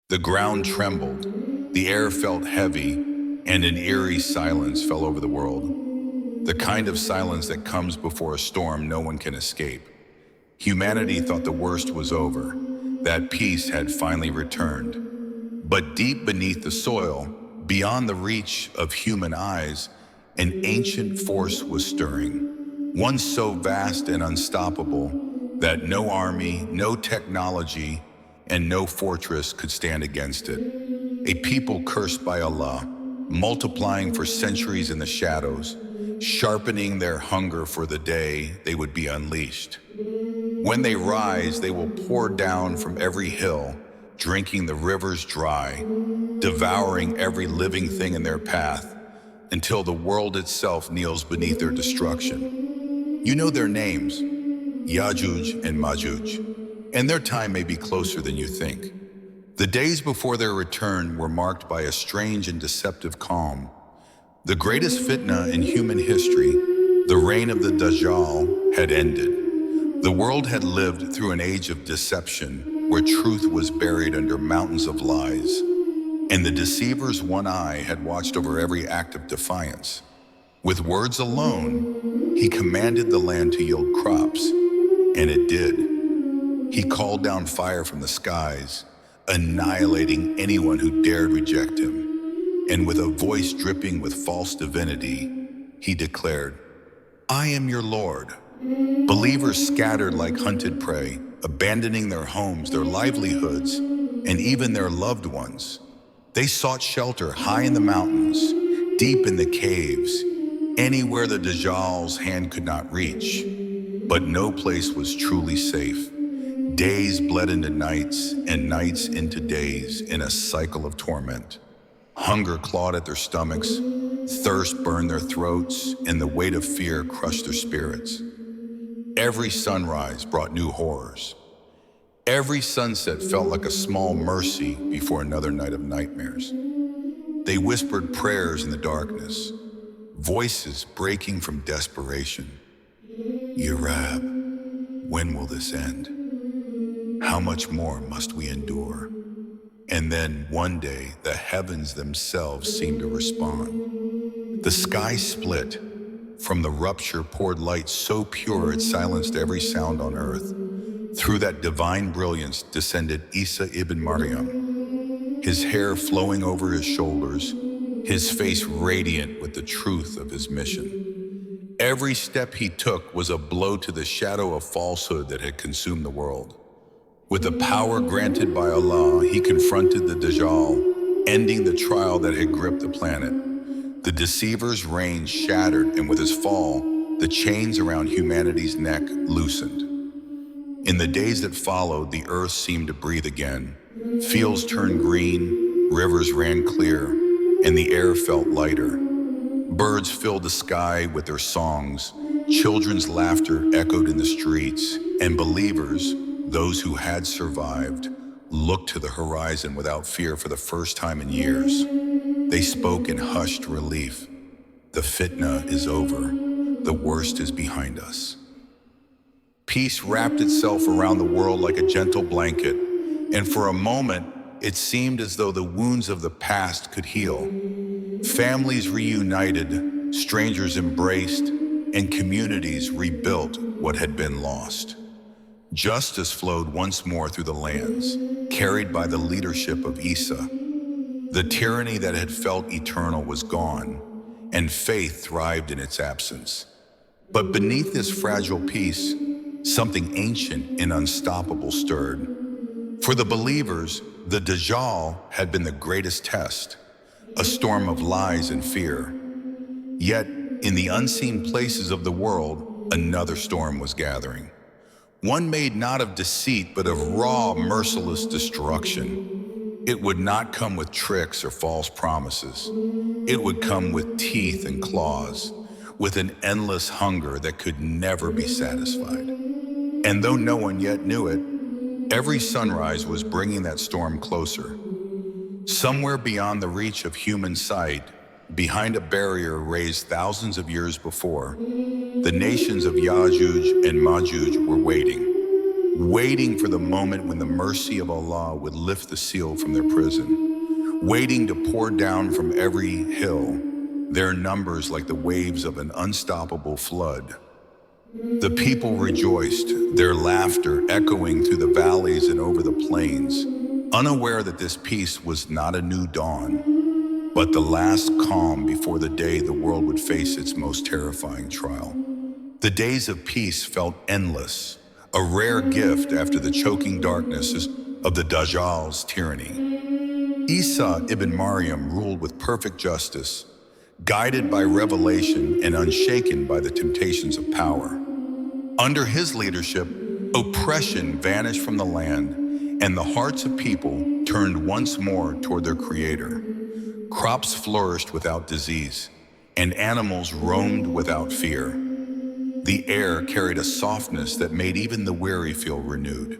The ground trembled, the air felt heavy, and an eerie silence fell over the world. The kind of silence that comes before a storm no one can escape. Humanity thought the worst was over, that peace had finally returned. But deep beneath the soil, beyond the reach of human eyes, an ancient force was stirring, one so vast and unstoppable that no army, no technology, and no fortress could stand against it. A people cursed by Allah, multiplying for centuries in the shadows, sharpening their hunger for the day they would be unleashed. When they rise, they will pour down from every hill, drinking the rivers dry, devouring every living thing in their path, until the world itself kneels beneath their destruction. You know their names, Yajuj and Majuj, and their time may be closer than you think. The days before their return were marked by a strange and deceptive calm. The greatest fitna in human history, the reign of the Dajjal, had ended. The world had lived through an age of deception where truth was buried under mountains of lies, and the deceiver's one eye had watched over every act of defiance. With words alone, he commanded the land to yield crops, and it did. He called down fire from the skies, annihilating anyone who dared reject him. And with a voice dripping with false divinity, he declared, "I am your Lord." Believers scattered like hunted prey, abandoning their homes, their livelihoods, and even their loved ones. They sought shelter high in the mountains, deep in the caves, anywhere the Dajjal's hand could not reach. But no place was truly safe. Days bled into nights, and nights into days in a cycle of torment. Hunger clawed at their stomachs, thirst burned their throats, and the weight of fear crushed their spirits. Every sunrise brought new horrors. Every sunset felt like a small mercy before another night of nightmares. They whispered prayers in the darkness, voices breaking from desperation. "Ya Rab, when will this end? How much more must we endure?" And then one day, the heavens themselves seemed to respond. The sky split. From the rupture poured light so pure it silenced every sound on earth. Through that divine brilliance descended Isa ibn Maryam, his hair flowing over his shoulders, his face radiant with the truth of his mission. Every step he took was a blow to the shadow of falsehood that had consumed the world. With the power granted by Allah, he confronted the Dajjal, ending the trial that had gripped the planet. The deceiver's reign shattered, and with his fall, the chains around humanity's neck loosened. In the days that followed, the earth seemed to breathe again. Fields turned green, rivers ran clear, and the air felt lighter. Birds filled the sky with their songs, children's laughter echoed in the streets, and believers, those who had survived, looked to the horizon without fear for the first time in years. They spoke in hushed relief. The fitna is over. The worst is behind us. Peace wrapped itself around the world like a gentle blanket, and for a moment, it seemed as though the wounds of the past could heal. Families reunited, strangers embraced, and communities rebuilt what had been lost. Justice flowed once more through the lands, carried by the leadership of Isa. The tyranny that had felt eternal was gone, and faith thrived in its absence. But beneath this fragile peace, something ancient and unstoppable stirred. For the believers, the Dajjal had been the greatest test, a storm of lies and fear. Yet, in the unseen places of the world, another storm was gathering. One made not of deceit, but of raw, merciless destruction. It would not come with tricks or false promises. It would come with teeth and claws, with an endless hunger that could never be satisfied. And though no one yet knew it, every sunrise was bringing that storm closer. Somewhere beyond the reach of human sight, behind a barrier raised thousands of years before, the nations of Yajuj and Majuj were waiting. waiting for the moment when the mercy of Allah would lift the seal from their prison, waiting to pour down from every hill their numbers like the waves of an unstoppable flood. The people rejoiced, their laughter echoing through the valleys and over the plains, unaware that this peace was not a new dawn, but the last calm before the day the world would face its most terrifying trial. The days of peace felt endless, a rare gift after the choking darknesses of the Dajjal's tyranny. Isa ibn Maryam ruled with perfect justice, guided by revelation and unshaken by the temptations of power. Under his leadership, oppression vanished from the land, and the hearts of people turned once more toward their Creator. Crops flourished without disease, and animals roamed without fear. The air carried a softness that made even the weary feel renewed.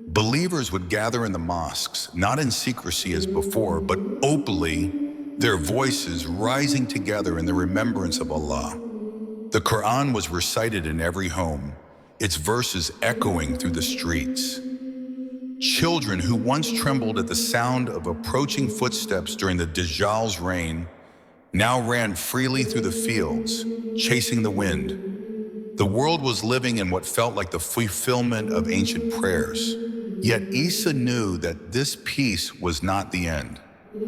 Believers would gather in the mosques, not in secrecy as before, but openly, their voices rising together in the remembrance of Allah. The Quran was recited in every home, its verses echoing through the streets. Children who once trembled at the sound of approaching footsteps during the Dajjal's reign now ran freely through the fields, chasing the wind. The world was living in what felt like the fulfillment of ancient prayers. Yet Isa knew that this peace was not the end.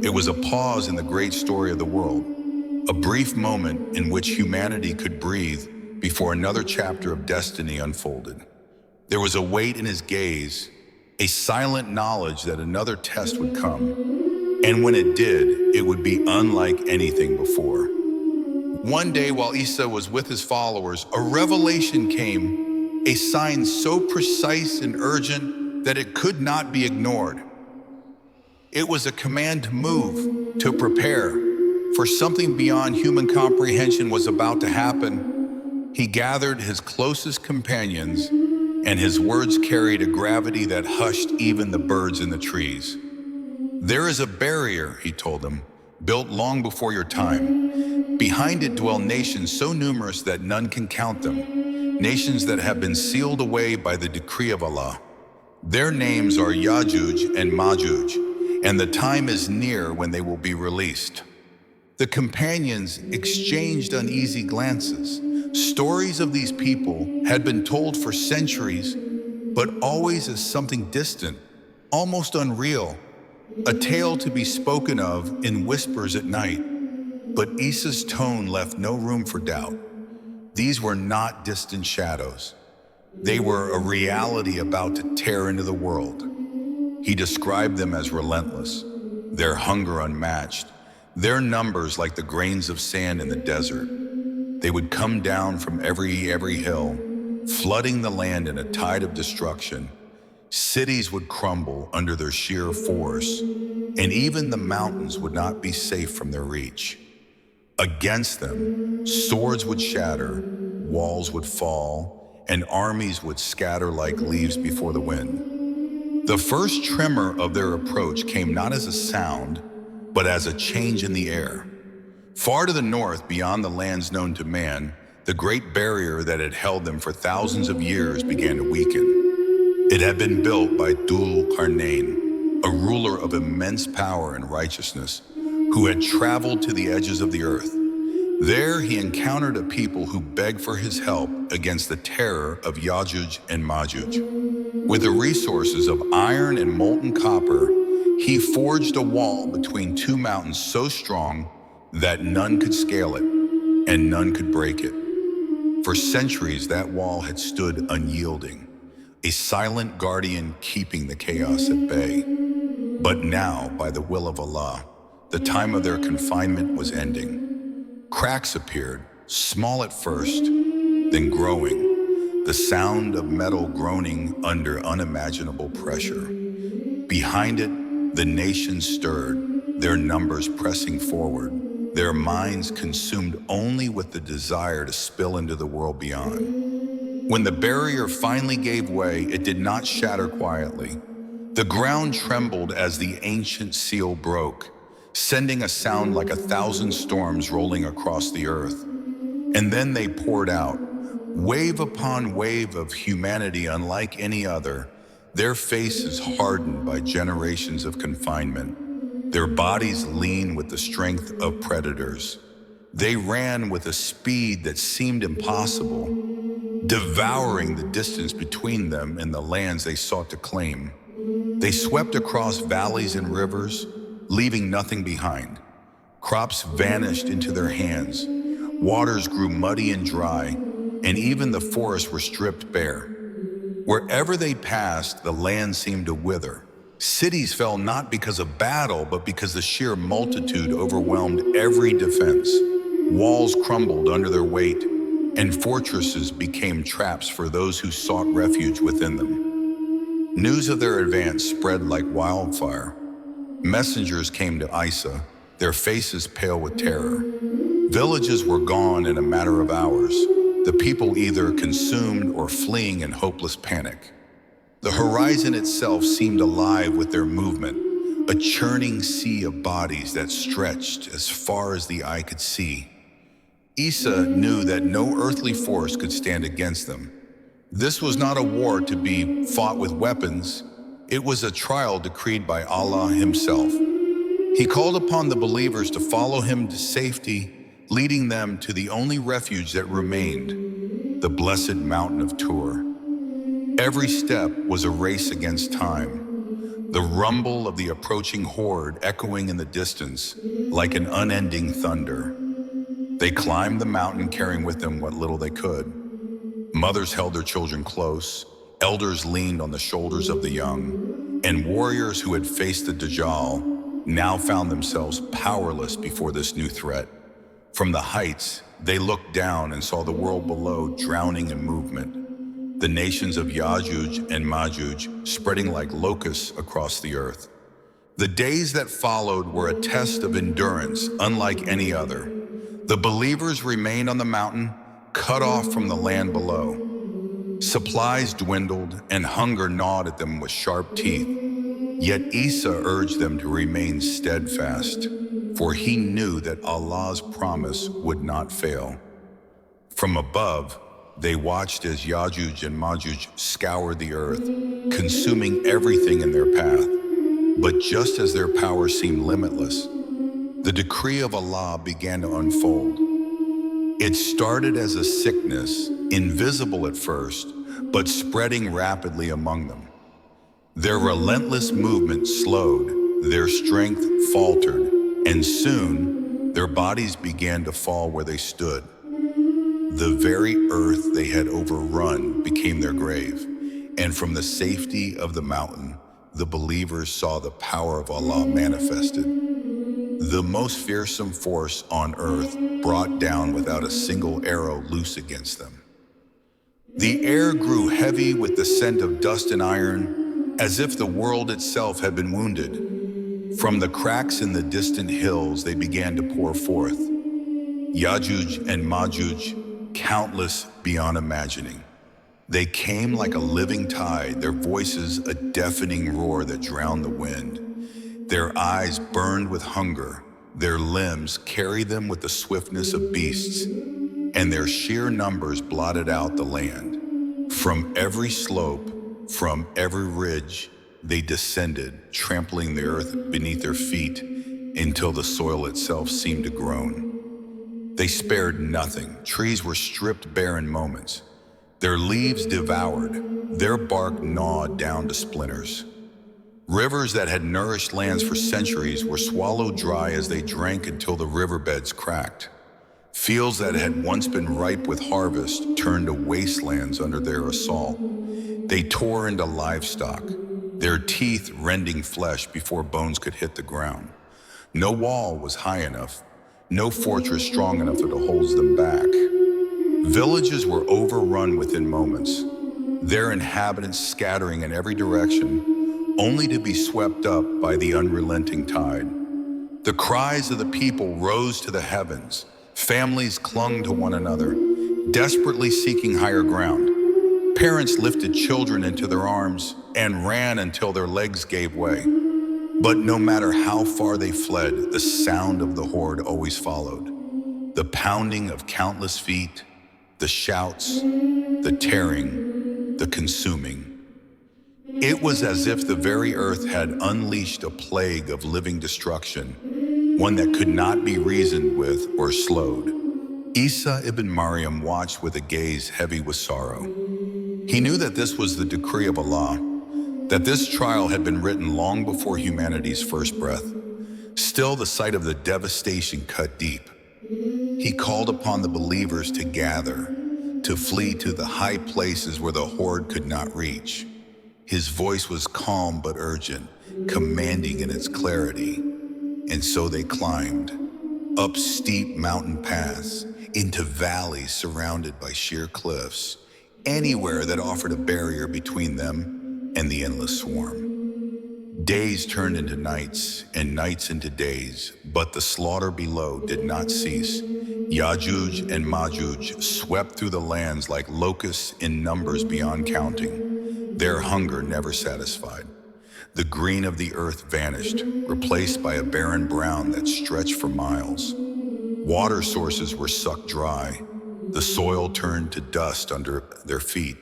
It was a pause in the great story of the world, a brief moment in which humanity could breathe before another chapter of destiny unfolded. There was a weight in his gaze, a silent knowledge that another test would come. And when it did, it would be unlike anything before. One day while Isa was with his followers, a revelation came, a sign so precise and urgent that it could not be ignored. It was a command to move, to prepare, for something beyond human comprehension was about to happen. He gathered his closest companions, and his words carried a gravity that hushed even the birds in the trees. There is a barrier, he told them, built long before your time. Behind it dwell nations so numerous that none can count them, nations that have been sealed away by the decree of Allah. Their names are Yajuj and Majuj, and the time is near when they will be released. The companions exchanged uneasy glances. Stories of these people had been told for centuries, but always as something distant, almost unreal, a tale to be spoken of in whispers at night. But Isa's tone left no room for doubt. These were not distant shadows. They were a reality about to tear into the world. He described them as relentless, their hunger unmatched, their numbers like the grains of sand in the desert. They would come down from every hill, flooding the land in a tide of destruction. Cities would crumble under their sheer force, and even the mountains would not be safe from their reach. Against them, swords would shatter, walls would fall, and armies would scatter like leaves before the wind. The first tremor of their approach came not as a sound, but as a change in the air. Far to the north, beyond the lands known to man, the great barrier that had held them for thousands of years began to weaken. It had been built by Dhul-Qarnayn, a ruler of immense power and righteousness, who had traveled to the edges of the earth. There he encountered a people who begged for his help against the terror of Yajuj and Majuj. With the resources of iron and molten copper, he forged a wall between two mountains so strong that none could scale it and none could break it. For centuries, that wall had stood unyielding, a silent guardian keeping the chaos at bay. But now, by the will of Allah, the time of their confinement was ending. Cracks appeared, small at first, then growing, the sound of metal groaning under unimaginable pressure. Behind it, the nations stirred, their numbers pressing forward, their minds consumed only with the desire to spill into the world beyond. When the barrier finally gave way, it did not shatter quietly. The ground trembled as the ancient seal broke, sending a sound like 1,000 storms rolling across the earth. And then they poured out, Wave upon wave of humanity unlike any other, their faces hardened by generations of confinement, their bodies lean with the strength of predators. They ran with a speed that seemed impossible, devouring the distance between them and the lands they sought to claim. They swept across valleys and rivers, leaving nothing behind. Crops vanished into their hands, waters grew muddy and dry, and even the forests were stripped bare. Wherever they passed, the land seemed to wither. Cities fell not because of battle, but because the sheer multitude overwhelmed every defense. Walls crumbled under their weight, and fortresses became traps for those who sought refuge within them. News of their advance spread like wildfire. Messengers came to Isa, their faces pale with terror. Villages were gone in a matter of hours, the people either consumed or fleeing in hopeless panic. The horizon itself seemed alive with their movement, a churning sea of bodies that stretched as far as the eye could see. Isa knew that no earthly force could stand against them. This was not a war to be fought with weapons. It was a trial decreed by Allah himself. He called upon the believers to follow him to safety, leading them to the only refuge that remained, the blessed mountain of Tur. Every step was a race against time, the rumble of the approaching horde echoing in the distance like an unending thunder. They climbed the mountain carrying with them what little they could. Mothers held their children close, elders leaned on the shoulders of the young, and warriors who had faced the Dajjal now found themselves powerless before this new threat. From the heights, they looked down and saw the world below drowning in movement, the nations of Yajuj and Majuj spreading like locusts across the earth. The days that followed were a test of endurance unlike any other. The believers remained on the mountain, cut off from the land below. Supplies dwindled and hunger gnawed at them with sharp teeth. Yet Isa urged them to remain steadfast, for he knew that Allah's promise would not fail. From above, they watched as Yajuj and Majuj scoured the earth, consuming everything in their path. But just as their power seemed limitless, the decree of Allah began to unfold. It started as a sickness, invisible at first, but spreading rapidly among them. Their relentless movement slowed, their strength faltered, and soon their bodies began to fall where they stood. The very earth they had overrun became their grave, and from the safety of the mountain, the believers saw the power of Allah manifested. The most fearsome force on earth brought down without a single arrow loose against them. The air grew heavy with the scent of dust and iron, as if the world itself had been wounded. From the cracks in the distant hills, they began to pour forth. Yajuj and Majuj, countless beyond imagining. They came like a living tide, their voices a deafening roar that drowned the wind. Their eyes burned with hunger, their limbs carried them with the swiftness of beasts, and their sheer numbers blotted out the land. From every slope, from every ridge, they descended, trampling the earth beneath their feet until the soil itself seemed to groan. They spared nothing. Trees were stripped bare in moments, their leaves devoured, their bark gnawed down to splinters. Rivers that had nourished lands for centuries were swallowed dry as they drank until the riverbeds cracked. Fields that had once been ripe with harvest turned to wastelands under their assault. They tore into livestock, their teeth rending flesh before bones could hit the ground. No wall was high enough, no fortress strong enough to hold them back. Villages were overrun within moments, their inhabitants scattering in every direction, only to be swept up by the unrelenting tide. The cries of the people rose to the heavens. Families clung to one another, desperately seeking higher ground. Parents lifted children into their arms and ran until their legs gave way. But no matter how far they fled, the sound of the horde always followed. The pounding of countless feet, The shouts, the tearing, the consuming. It was as if the very earth had unleashed a plague of living destruction, one that could not be reasoned with or slowed. Isa ibn Maryam watched with a gaze heavy with sorrow. He knew that this was the decree of Allah, that this trial had been written long before humanity's first breath. Still, the sight of the devastation cut deep. He called upon the believers to gather, to flee to the high places where the Horde could not reach. His voice was calm but urgent, commanding in its clarity. And so they climbed, up steep mountain paths, into valleys surrounded by sheer cliffs, anywhere that offered a barrier between them and the endless swarm. Days turned into nights, and nights into days, but the slaughter below did not cease. Yajuj and Majuj swept through the lands like locusts in numbers beyond counting, their hunger never satisfied. The green of the earth vanished, replaced by a barren brown that stretched for miles. Water sources were sucked dry. The soil turned to dust under their feet.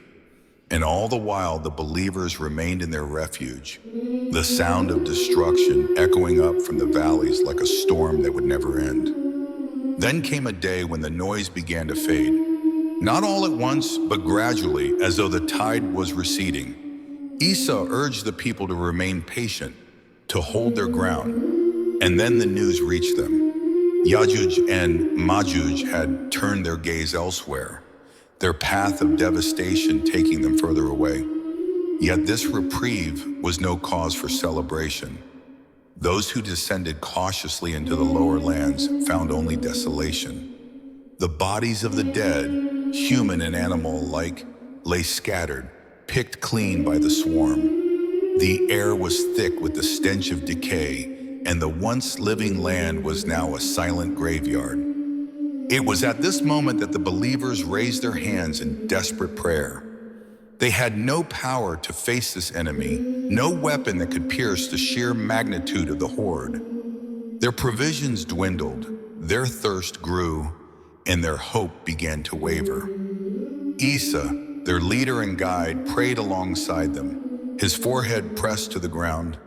And all the while, the believers remained in their refuge, the sound of destruction echoing up from the valleys like a storm that would never end. Then came a day when the noise began to fade. Not all at once, but gradually, as though the tide was receding. Isa urged the people to remain patient, to hold their ground. And then the news reached them. Yajuj and Majuj had turned their gaze elsewhere, their path of devastation taking them further away. Yet this reprieve was no cause for celebration. Those who descended cautiously into the lower lands found only desolation. The bodies of the dead, human and animal alike, lay scattered, picked clean by the swarm. The air was thick with the stench of decay, and the once living land was now a silent graveyard. It was at this moment that the believers raised their hands in desperate prayer. They had no power to face this enemy, no weapon that could pierce the sheer magnitude of the Horde. Their provisions dwindled, their thirst grew, and their hope began to waver. Isa, their leader and guide, prayed alongside them, his forehead pressed to the ground,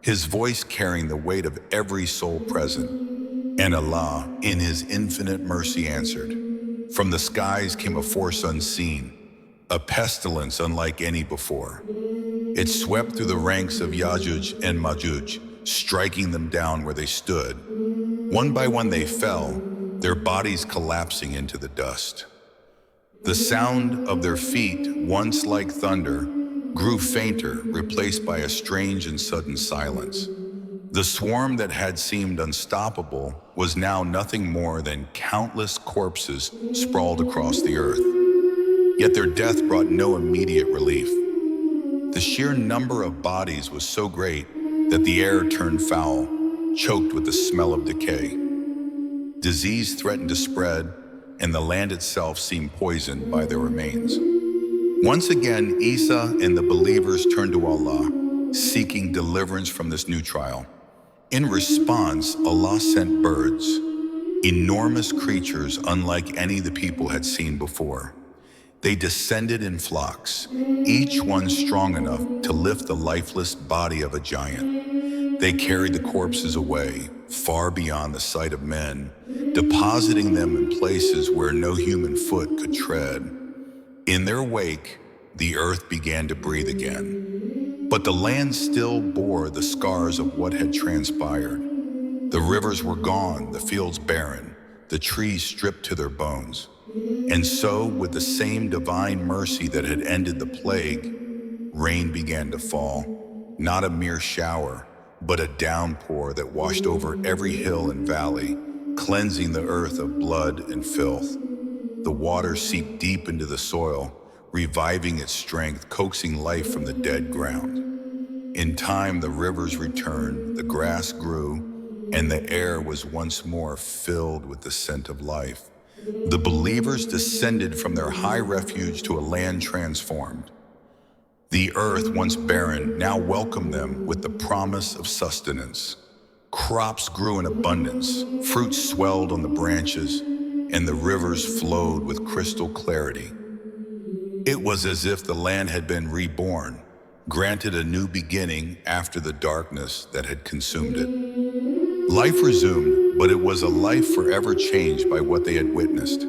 his voice carrying the weight of every soul present. And Allah, in his infinite mercy, answered. From the skies came a force unseen, a pestilence unlike any before. It swept through the ranks of Yajuj and Majuj, striking them down where they stood. One by one they fell, their bodies collapsing into the dust. The sound of their feet, once like thunder, grew fainter, replaced by a strange and sudden silence. The swarm that had seemed unstoppable was now nothing more than countless corpses sprawled across the earth. Yet their death brought no immediate relief. The sheer number of bodies was so great that the air turned foul, choked with the smell of decay. Disease threatened to spread, and the land itself seemed poisoned by their remains. Once again, Isa and the believers turned to Allah, seeking deliverance from this new trial. In response, Allah sent birds, enormous creatures unlike any the people had seen before. They descended in flocks, each one strong enough to lift the lifeless body of a giant. They carried the corpses away, far beyond the sight of men, depositing them in places where no human foot could tread. In their wake, the earth began to breathe again. But the land still bore the scars of what had transpired. The rivers were gone, the fields barren, the trees stripped to their bones. And so, with the same divine mercy that had ended the plague, rain began to fall, not a mere shower, but a downpour that washed over every hill and valley, cleansing the earth of blood and filth. The water seeped deep into the soil, reviving its strength, coaxing life from the dead ground. In time, the rivers returned, the grass grew, and the air was once more filled with the scent of life. The believers descended from their high refuge to a land transformed. The earth, once barren, now welcomed them with the promise of sustenance. Crops grew in abundance, fruit swelled on the branches, and the rivers flowed with crystal clarity. It was as if the land had been reborn, granted a new beginning after the darkness that had consumed it. Life resumed, but it was a life forever changed by what they had witnessed.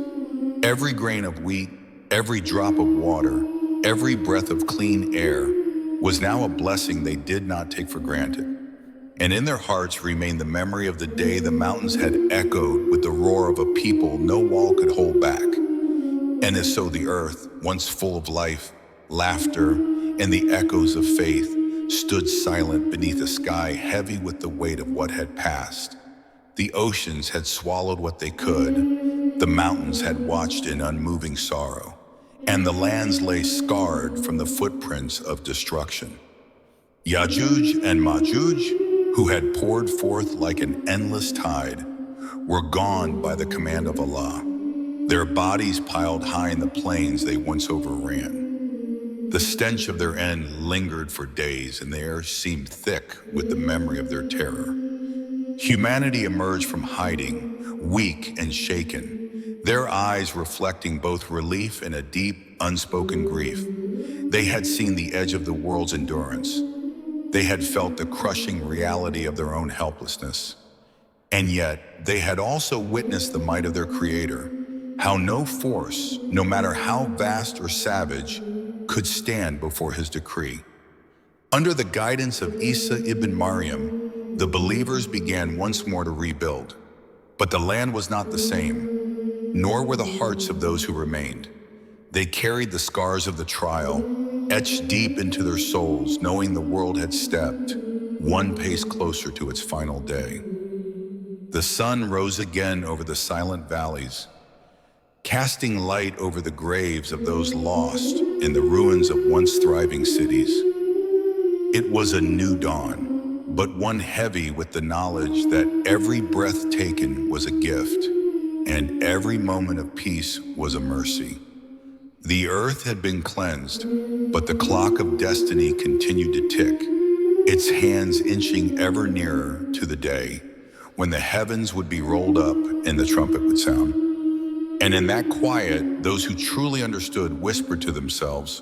Every grain of wheat, every drop of water, every breath of clean air was now a blessing they did not take for granted. And in their hearts remained the memory of the day the mountains had echoed with the roar of a people no wall could hold back. And as so the earth, once full of life, laughter, and the echoes of faith, stood silent beneath a sky heavy with the weight of what had passed. The oceans had swallowed what they could, the mountains had watched in unmoving sorrow, and the lands lay scarred from the footprints of destruction. Yajuj and Majuj, who had poured forth like an endless tide, were gone by the command of Allah, their bodies piled high in the plains they once overran. The stench of their end lingered for days, and the air seemed thick with the memory of their terror. Humanity emerged from hiding, weak and shaken, their eyes reflecting both relief and a deep, unspoken grief. They had seen the edge of the world's endurance. They had felt the crushing reality of their own helplessness. And yet, they had also witnessed the might of their Creator, how no force, no matter how vast or savage, could stand before His decree. Under the guidance of Isa ibn Maryam, the believers began once more to rebuild. But the land was not the same, nor were the hearts of those who remained. They carried the scars of the trial, etched deep into their souls, knowing the world had stepped one pace closer to its final day. The sun rose again over the silent valleys, casting light over the graves of those lost in the ruins of once thriving cities. It was a new dawn, but one heavy with the knowledge that every breath taken was a gift, and every moment of peace was a mercy. The earth had been cleansed, but the clock of destiny continued to tick, its hands inching ever nearer to the day when the heavens would be rolled up and the trumpet would sound. And in that quiet, those who truly understood whispered to themselves,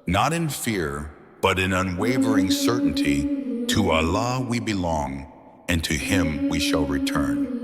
not in fear, but in unwavering certainty, to Allah we belong, and to Him we shall return.